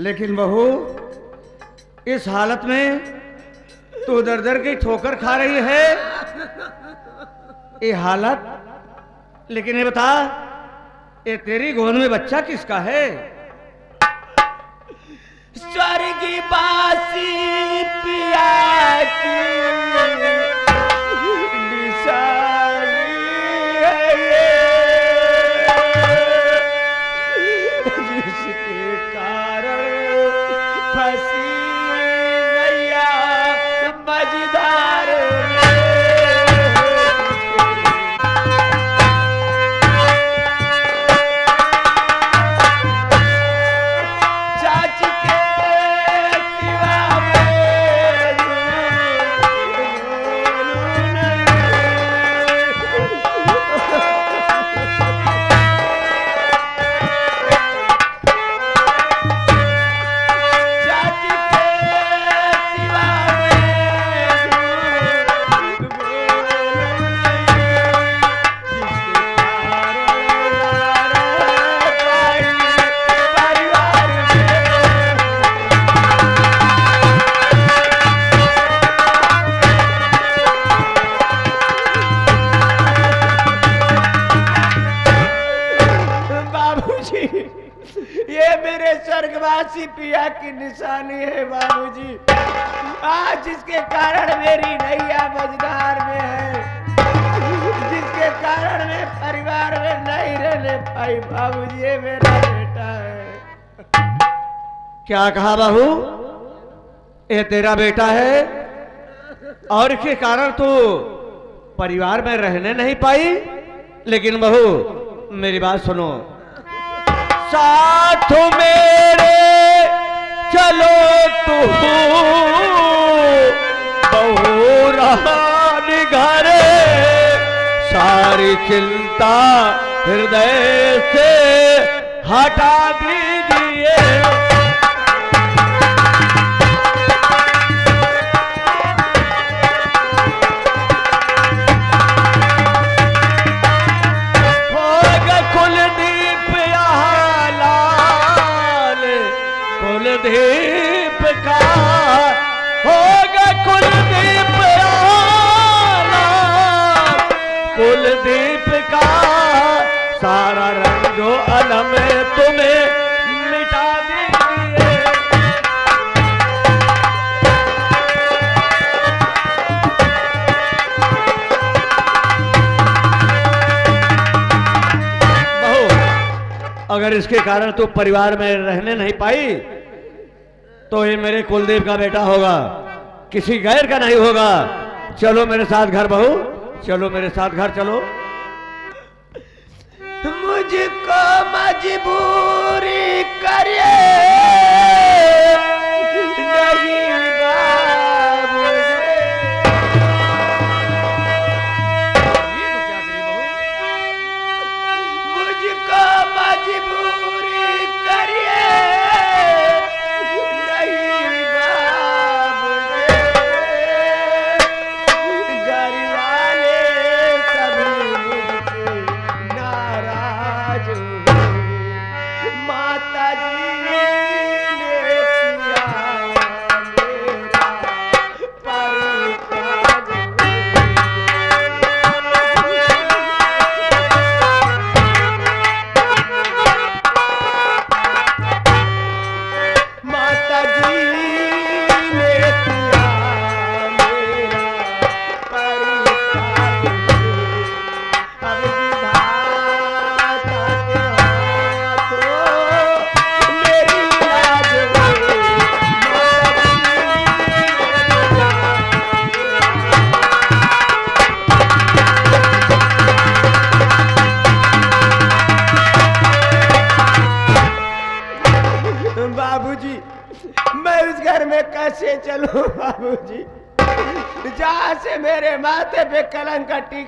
लेकिन बहू, इस हालत में तू दर दर की ठोकर खा रही है। ये हालत, लेकिन ये बता, ये तेरी गोद में बच्चा किसका है? स्वर्गी बासी पिया की निशानी है ये, जिसके कारण फंसी नैया मझधार में। ये मेरे स्वर्गवासी पिया की निशानी है बाबूजी। आज जिसके कारण मेरी नैया मझधार में है, जिसके कारण मैं परिवार में नहीं रहने पाई बाबूजी, ये मेरा बेटा है। क्या कहा बहू? ये तेरा बेटा है और इसके कारण तू परिवार में रहने नहीं पाई। लेकिन बहू, मेरी बात सुनो, साथ मेरे चलो तू बहू रानी घरे, सारी चिंता हृदय से हटा दीजिए। कुलदीप का होगा कुलदीप आला, कुलदीप का सारा रंग जो अलम तुम्हें मिटा दीजिए। बहू, अगर इसके कारण तू परिवार में रहने नहीं पाई तो ये मेरे कुलदीप का बेटा होगा, किसी गैर का नहीं होगा। चलो मेरे साथ घर बहू, चलो मेरे साथ घर चलो। मुझको मजबूरी करिए नहीं बाबू, मुझको मजबूरी करिए बाबूजी, मैं उस घर में कैसे चलूं बाबूजी, जहां से मेरे माथे पे कलंक का टीका